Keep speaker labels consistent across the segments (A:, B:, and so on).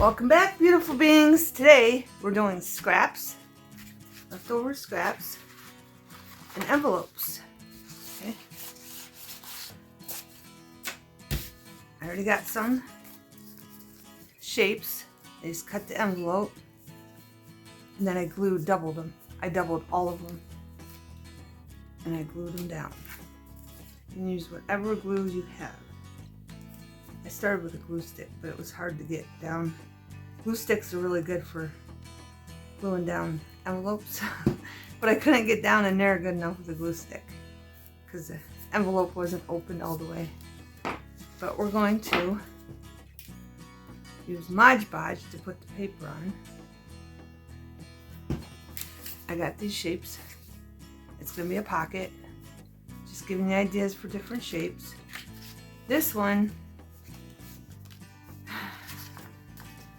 A: Welcome back, beautiful beings. Today we're doing scraps, leftover scraps, and envelopes. Okay. I already got some shapes. I just cut the envelope and then I doubled them. I doubled all of them and I glued them down. You can use whatever glue you have. I started with a glue stick, but it was hard to get down. Glue sticks are really good for gluing down envelopes, but I couldn't get down in there good enough with a glue stick because the envelope wasn't opened all the way. But we're going to use Mod Podge to put the paper on. I got these shapes. It's going to be a pocket. Just giving you ideas for different shapes. This one,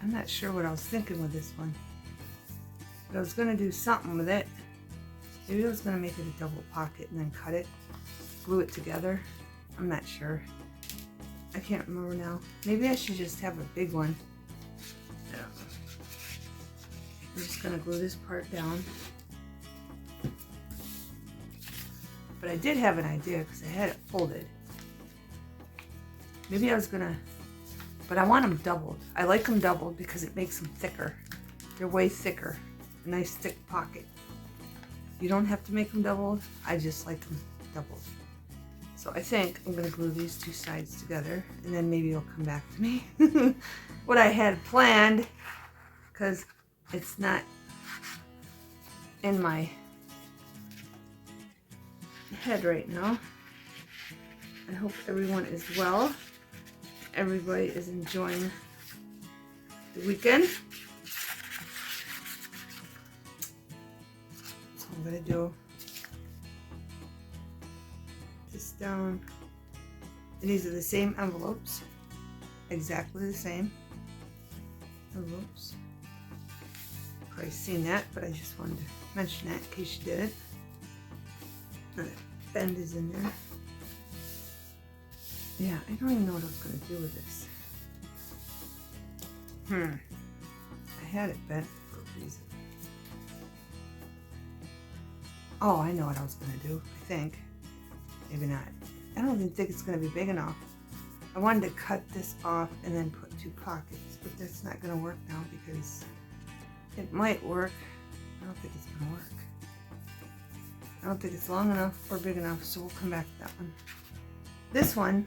A: I'm not sure what I was thinking with this one, but I was going to do something with it. Maybe I was going to make it a double pocket and then cut it, glue it together. I'm not sure. I can't remember now. Maybe I should just have a big one. I don't know. I'm just going to glue this part down. But I did have an idea because I had it folded. Maybe I was going to, but I want them doubled. I like them doubled because it makes them thicker. They're way thicker. A nice thick pocket. You don't have to make them doubled. I just like them doubled. So I think I'm going to glue these two sides together and then maybe it'll come back to me. What I had planned, because it's not in my head right now. I hope everyone is well. Everybody is enjoying the weekend. So I'm going to do this down. And these are the same envelopes. Exactly the same envelopes. You've probably seen that, but I just wanted to mention that in case you didn't. And the bend is in there. Yeah, I don't even know what I was going to do with this. I had it bent for a reason. Oh, I know what I was going to do, I think. Maybe not. I don't even think it's going to be big enough. I wanted to cut this off and then put two pockets, but that's not going to work now because it might work. I don't think it's going to work. I don't think it's long enough or big enough, so we'll come back to that one. This one,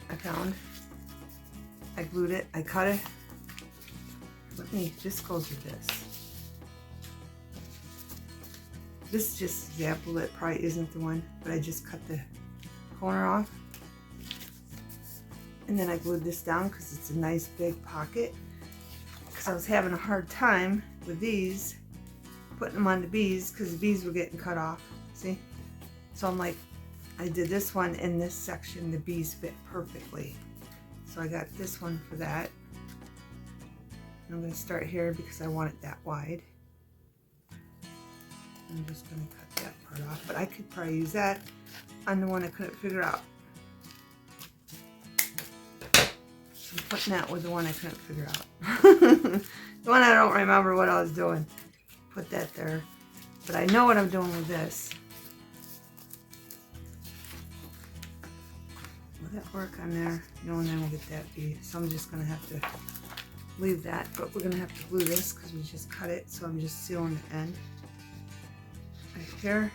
A: I found. I glued it, I cut it. This goes with this. This is just an example that probably isn't the one, but I just cut the corner off. And then I glued this down because it's a nice big pocket. Because I was having a hard time with these, putting them on the bees because the bees were getting cut off. See? So I'm like, I did this one in this section, the bees fit perfectly. So I got this one for that. And I'm going to start here because I want it that wide. I'm just going to cut that part off, but I could probably use that on the one I couldn't figure out. I'm putting that with the one I couldn't figure out. The one I don't remember what I was doing. Put that there. But I know what I'm doing with this. Will that work on there? No, and then we'll get that bee. So I'm just going to have to leave that. But we're going to have to glue this because we just cut it. So I'm just sealing the end. Right here.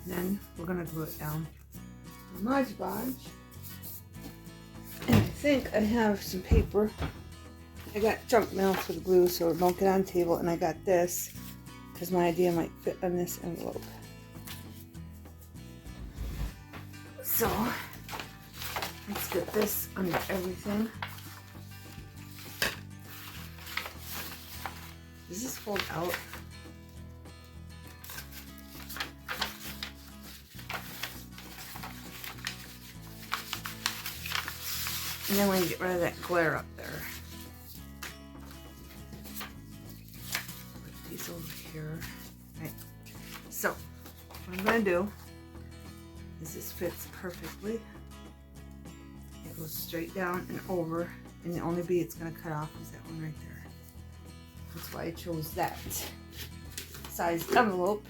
A: Then we're going to glue it down. Mod Podge. And I think I have some paper. I got junk mail for the glue so it won't get on the table, and I got this because my idea might fit on this envelope. So let's get this under everything. Does this fold out? And then we can get rid of that glare up there. Put these over here. Right. So what I'm gonna do is this fits perfectly. It goes straight down and over, and the only bee it's gonna cut off is that one right there. That's why I chose that size envelope.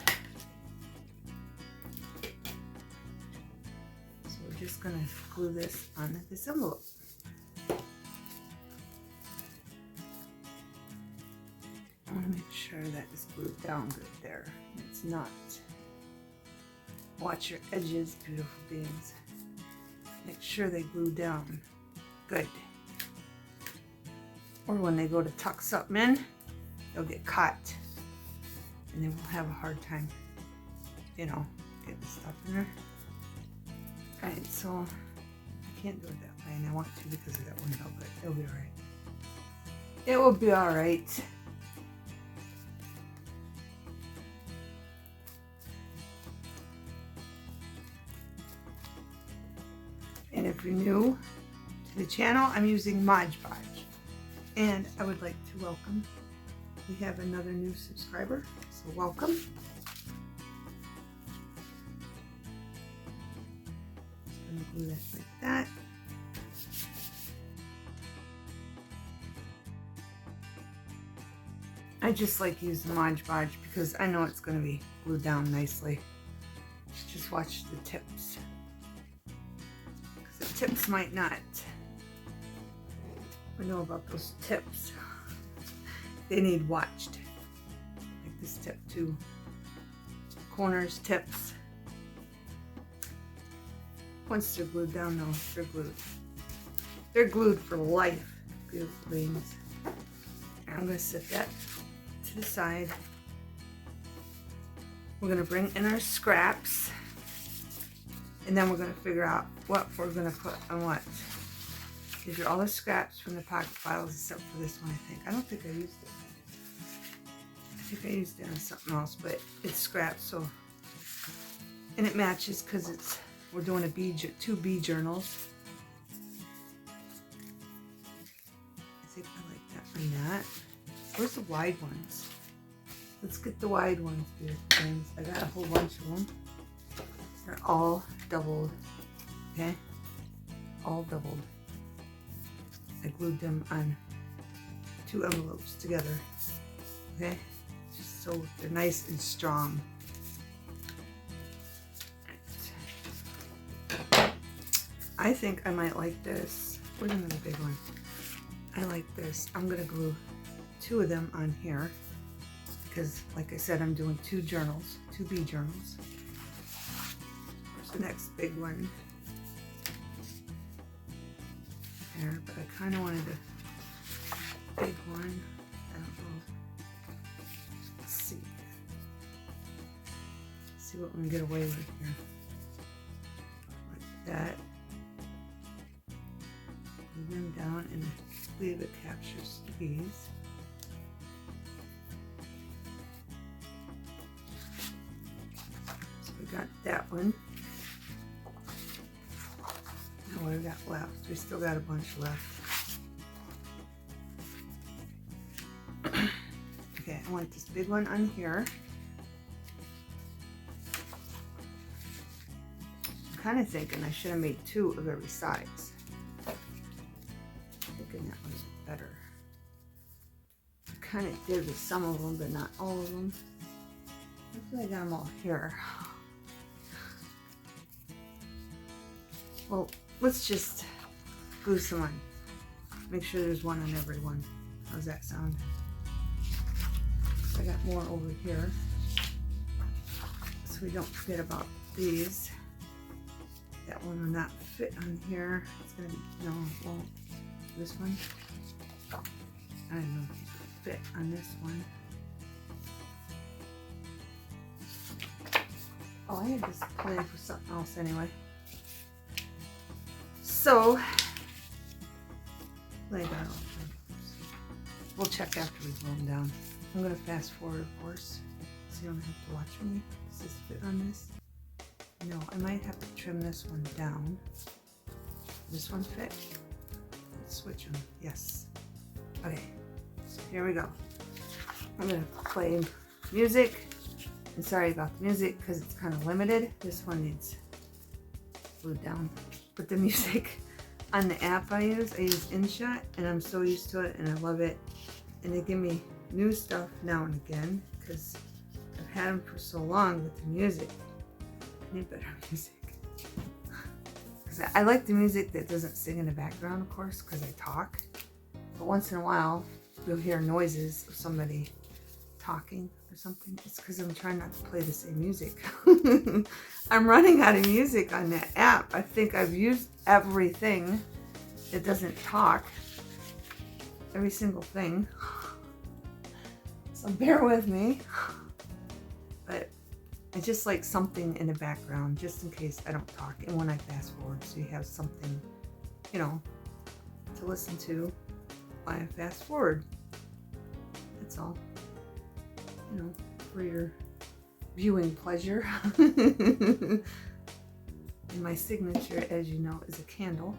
A: So we're just gonna glue this on this envelope. I want to make sure that is glued down good there. It's not. Watch your edges, beautiful beings. Make sure they glue down good. Or when they go to tuck something in, they'll get caught. And they will have a hard time, you know, getting stuff in there. Alright, so I can't do it that way, and I want to because of that window, but it'll be alright. It will be alright. And if you're new to the channel, I'm using Mod Podge. And I would like to welcome, we have another new subscriber, so welcome. Just gonna glue that like that. I just like using Mod Podge because I know it's gonna be glued down nicely. Just watch the tips. The tips might not. We know about those tips. They need watched. Like this tip too. Corners, tips. Once they're glued down though, they're glued. They're glued for life, beautiful beings. I'm gonna set that to the side. We're gonna bring in our scraps. And then we're going to figure out what we're going to put on what. These are all the scraps from the pocket files except for this one, I think. I don't think I used it. I think I used it on something else, but it's scraps, so. And it matches because it's, we're doing two bee journals. I think I like that on that. Where's the wide ones? Let's get the wide ones, dear friends. I got a whole bunch of them. They're all doubled, okay? All doubled. I glued them on 2 envelopes together, okay? Just so they're nice and strong. Right. I think I might like this. Where's another big one? I like this. I'm gonna glue 2 of them on here because, like I said, I'm doing 2 journals, 2 bee journals. The next big one there, but I kind of wanted a big one. I don't know. Let's see. Let's see what we can get away with here. Like that. Glue them down and leave it captures these. So we got that one. What do we got left? We still got a bunch left. Okay, I want this big one on here. I'm kind of thinking I should have made 2 of every size. Thinking that was better. I kind of did with some of them, but not all of them. Hopefully I got them all here. Well, let's just glue some on. Make sure there's one on every one. How's that sound? I got more over here. So we don't forget about these. That one will not fit on here. It's gonna be, no, it won't. This one? I don't know if it will fit on this one. Oh, I had this planned for something else anyway. So, lay that off. We'll check after we glue them down. I'm going to fast forward, of course, so you don't have to watch me. Does this fit on this? No, I might have to trim this one down. This one fit? Let's switch them. Yes. Okay, so here we go. I'm going to play music And sorry about the music because it's kind of limited. This one needs glued down. But the music on the app I use InShot, and I'm so used to it and I love it. And they give me new stuff now and again because I've had them for so long with the music. I need better music. Because I like the music that doesn't sing in the background, of course, because I talk. But once in a while, you'll hear noises of somebody talking or something. It's because I'm trying not to play the same music. I'm running out of music on that app. I think I've used everything that doesn't talk. Every single thing. So bear with me. But I just like something in the background just in case I don't talk. And when I fast forward, so you have something, you know, to listen to while I fast forward. That's all. You know, for your viewing pleasure. And my signature, as you know, is a candle.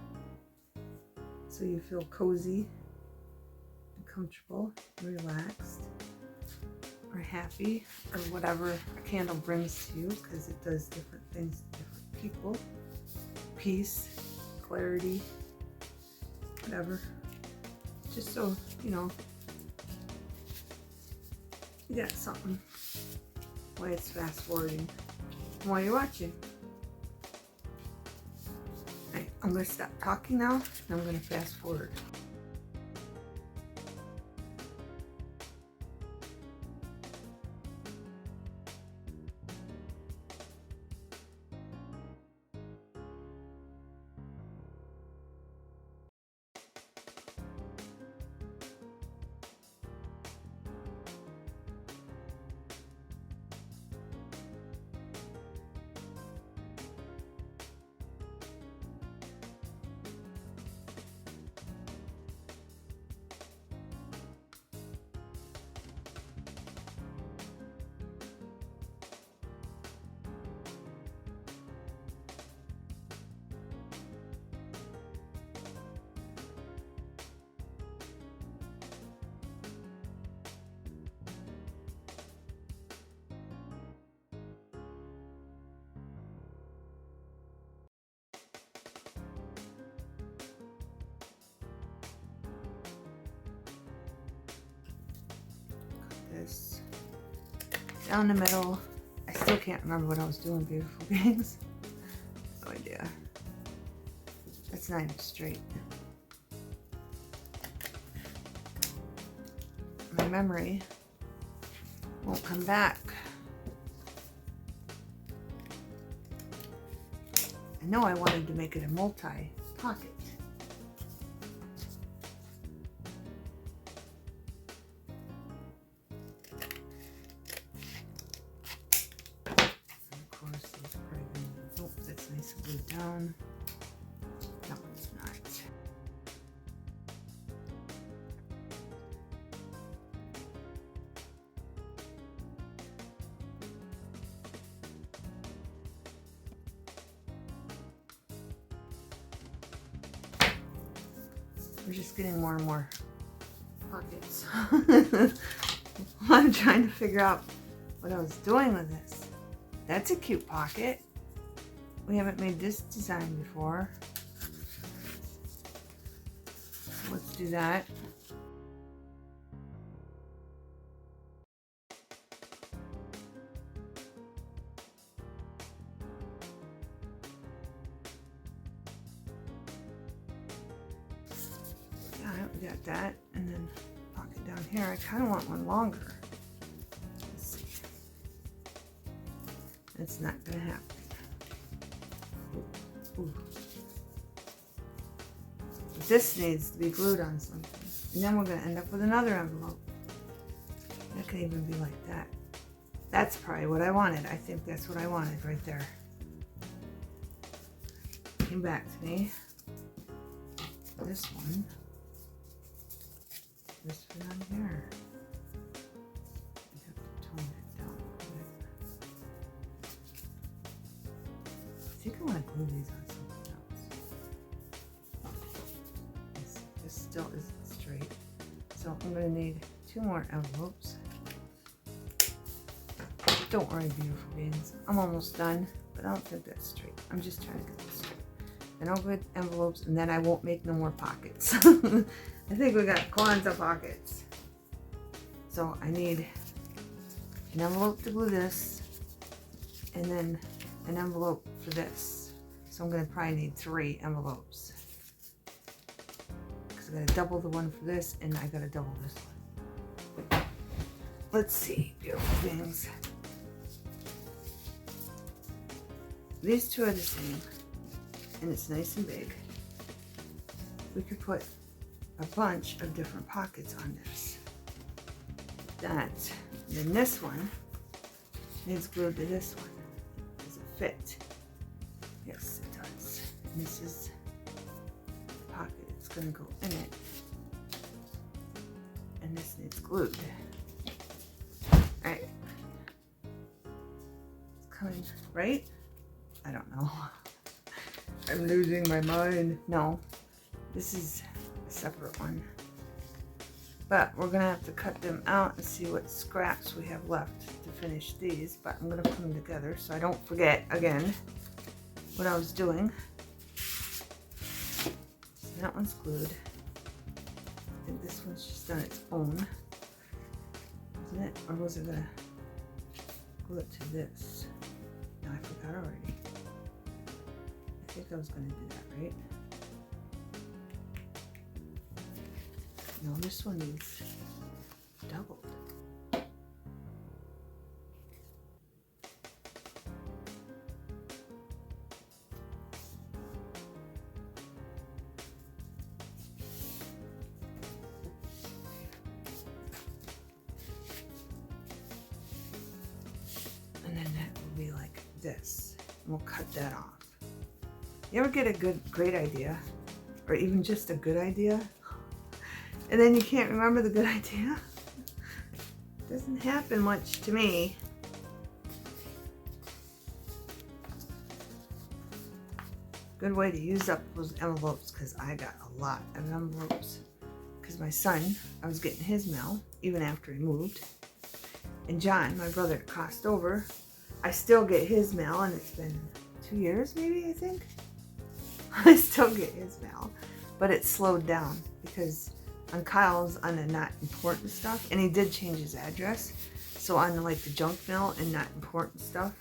A: So you feel cozy and comfortable, relaxed, or happy, or whatever a candle brings to you, because it does different things to different people. Peace, clarity, whatever. Just so, you know, you got something while it's fast forwarding, while you're watching. Alright, I'm going to stop talking now, and I'm going to fast forward. This down the middle. I still can't remember what I was doing, beautiful beings. No idea. That's not even straight. My memory won't come back. I know I wanted to make it a multi-pocket. Down. That one's not. We're just getting more and more pockets. I'm trying to figure out what I was doing with this. That's a cute pocket. We haven't made this design before. Let's do that. Yeah, we got that. And then pocket down here. I kind of want one longer. Let's see. That's not going to happen. Ooh. This needs to be glued on something. And then we're going to end up with another envelope. That could even be like that. That's probably what I wanted. I think that's what I wanted right there. Came back to me. This one. This one on here. I have to tone it down a bit. I think I want to glue these on something else. This still isn't straight. So I'm going to need 2 more envelopes. Don't worry, beautiful beings. I'm almost done, but I don't think that's straight. I'm just trying to get this straight. Then I'll put envelopes, and then I won't make no more pockets. I think we got Kwanzaa pockets. So I need an envelope to glue this, and then an envelope for this. So I'm gonna probably need 3 envelopes. Because I gotta double the one for this, and I gotta double this one. Let's see, beautiful beings. These two are the same, and it's nice and big. We could put a bunch of different pockets on this. Then this one needs glued to this one. Does it fit? Yes, it does. And this is the pocket it's going to go in it. And this needs glued. Alright. It's coming, right? I don't know. I'm losing my mind. No, this is a separate one. But we're gonna have to cut them out and see what scraps we have left to finish these. But I'm gonna put them together so I don't forget again what I was doing. So that one's glued. I think this one's just done its own. Isn't it? Or was it gonna glue it to this? No, I forgot already. I think I was going to do that, right? No, this one needs doubled. And then that will be like this. And we'll cut that off. You ever get a great idea, or even just a good idea, and then you can't remember the good idea? Doesn't happen much to me. Good way to use up those envelopes, because I got a lot of envelopes. Because my son, I was getting his mail even after he moved, and John, my brother, crossed over. I still get his mail, and it's been 2 years maybe, I think. I still get his mail, but it slowed down because on Kyle's on the not important stuff, and he did change his address, so on like the junk mail and not important stuff,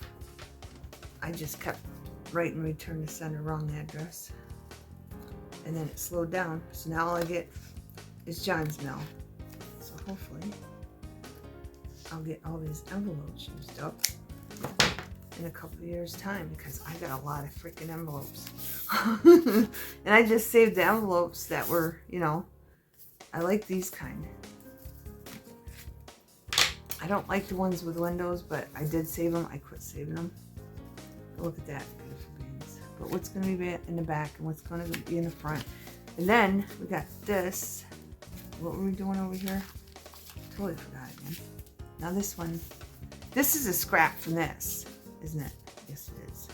A: I just kept writing return to sender wrong address, and then it slowed down. So now all I get is John's mail. So hopefully I'll get all these envelopes used up in a couple of years' time, because I got a lot of freaking envelopes. And I just saved the envelopes that were, you know, I like these kind. I don't like the ones with windows, but I did save them. I quit saving them. Look at that, beautiful beans. But what's going to be in the back and what's going to be in the front. And then we got this. What were we doing over here? Totally forgot again. Now this one, this is a scrap from this, isn't it? Yes, it is.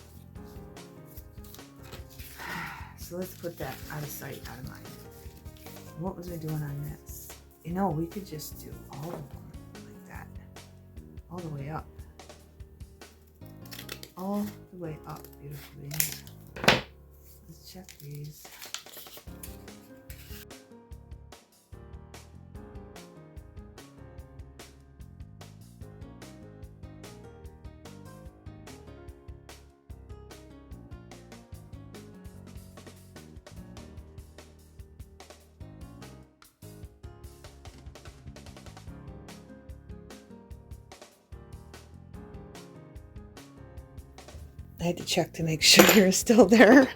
A: So let's put that out of sight, out of mind. What was I doing on this? You know, we could just do all of them like that. All the way up. All the way up, beautiful beings. Let's check these. I had to check to make sure you're still there.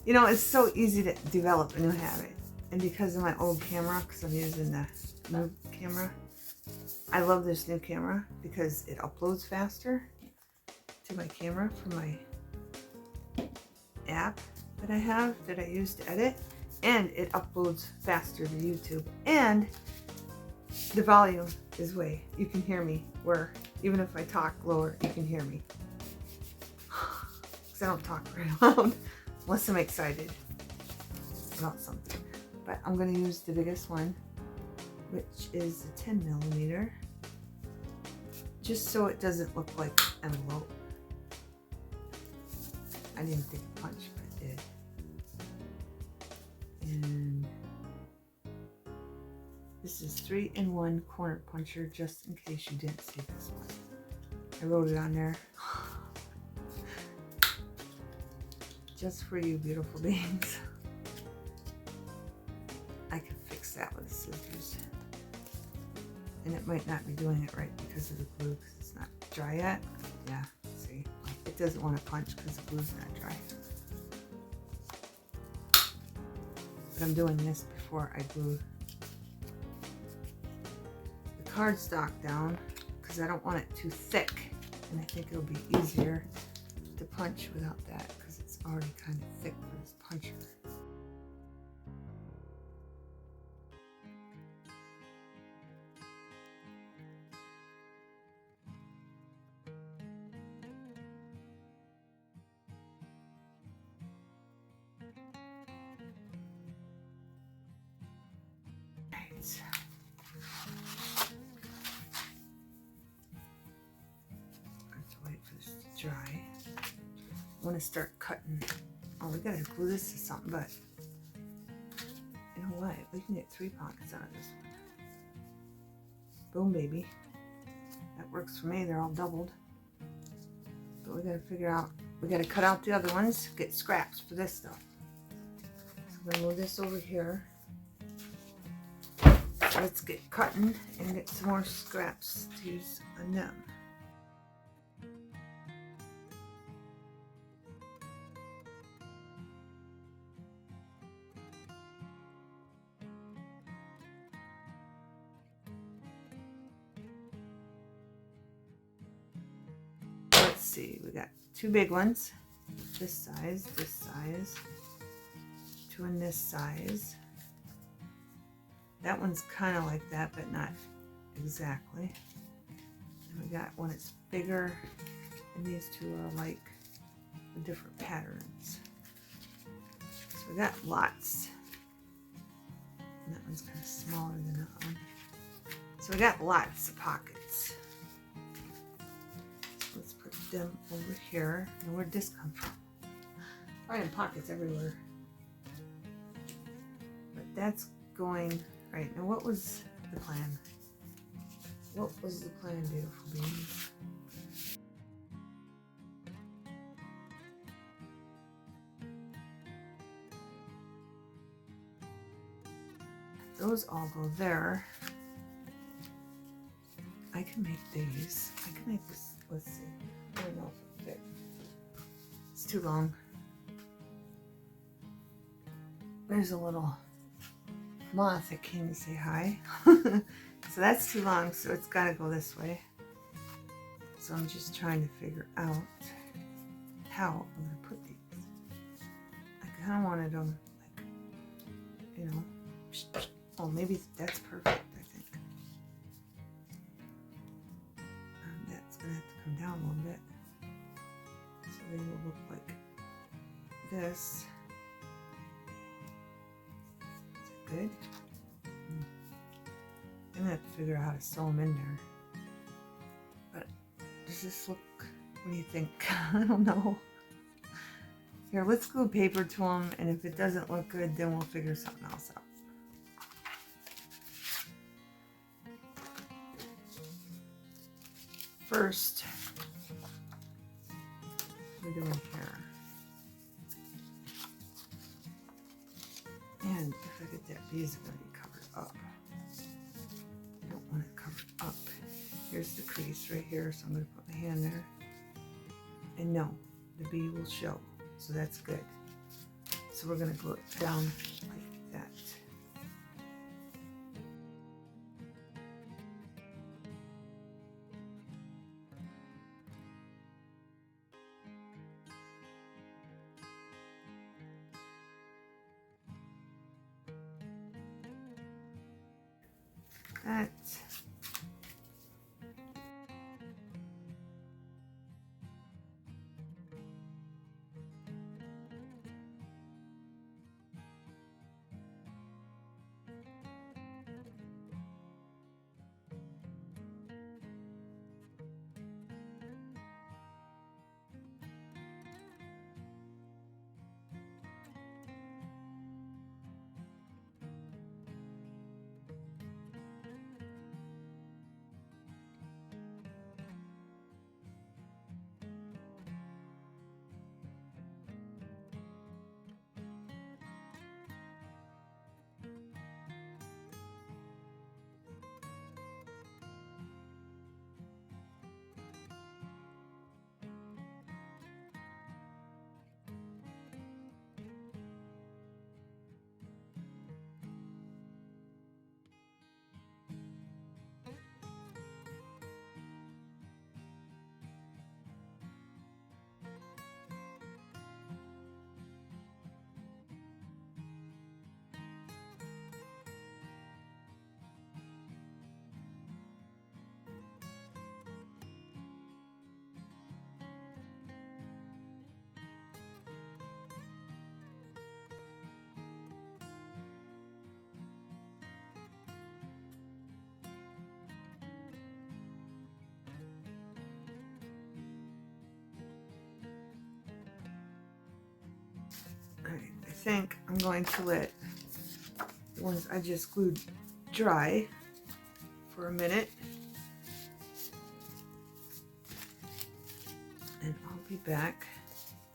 A: You know, it's so easy to develop a new habit. And because of my old camera, because I'm using the new camera, I love this new camera because it uploads faster to my camera from my app that I have that I use to edit. And it uploads faster to YouTube. And the volume is you can hear me, where even if I talk lower, you can hear me. Because I don't talk very loud unless I'm excited about something. But I'm going to use the biggest one, which is a 10 millimeter. just so it doesn't look like an envelope. I didn't think it punched, but it did. And this is 3-in-1 corner puncher, just in case you didn't see this one. I wrote it on there. Just for you, beautiful beings. I could fix that with scissors. And it might not be doing it right because of the glue, because it's not dry yet. Yeah, see? It doesn't want to punch because the glue's not dry. But I'm doing this before I glue the cardstock down, because I don't want it too thick. And I think it'll be easier to punch without that, because it's already kind of thick for this puncher. Right. I have to wait for this to dry. I want to start cutting. Oh, we gotta glue this to something, but you know what? We can get 3 pockets out of this one. Boom, baby. That works for me. They're all doubled. But we gotta figure out, we gotta cut out the other ones, get scraps for this stuff. So I'm gonna move this over here. So let's get cutting and get some more scraps to use on them. Let's see, we got 2 big ones, this size, 2 in this size. That one's kind of like that, but not exactly. And we got one that's bigger, and these 2 are like the different patterns. So we got lots. And that one's kind of smaller than that one. So we got lots of pockets. So let's put them over here. And where'd this come from? Probably in pockets everywhere. But that's going. Right, now what was the plan? What was the plan, beautiful beings? Those all go there. I can make these. I can make this, let's see. I don't know if it'll fit. It's too long. There's a little moth that came to say hi. So that's too long, so it's got to go this way. So I'm just trying to figure out how I'm going to put these. I kind of wanted them like, you know, oh, maybe that's perfect, I think. That's going to have to come down a little bit. So they will look like this. Good. I'm gonna have to figure out how to sew them in there. But does this look, what do you think? I don't know. Here, let's glue paper to them, and if it doesn't look good, then we'll figure something else out. First, we're doing here. And if I get that bee is going to be covered up. I don't want it covered up. Here's the crease right here, so I'm going to put my hand there. And no, the bee will show, so that's good. So we're going to glue it down like that. That. think I'm going to let the ones I just glued dry for a minute. And I'll be back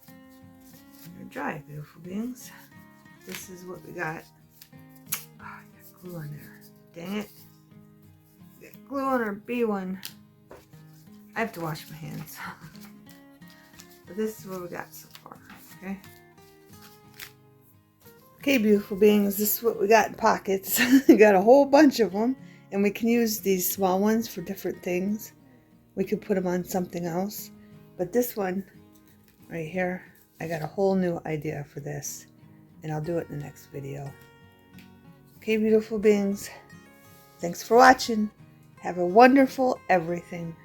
A: when they're dry, beautiful beings. This is what we got. Oh, I got glue on there. Dang it. Got glue on our B1. I have to wash my hands. But this is what we got so far, okay? Okay, beautiful beings, this is what we got in pockets. We got a whole bunch of them, and we can use these small ones for different things. We could put them on something else. But this one right here, I got a whole new idea for this, and I'll do it in the next video. Okay, beautiful beings, thanks for watching. Have a wonderful everything.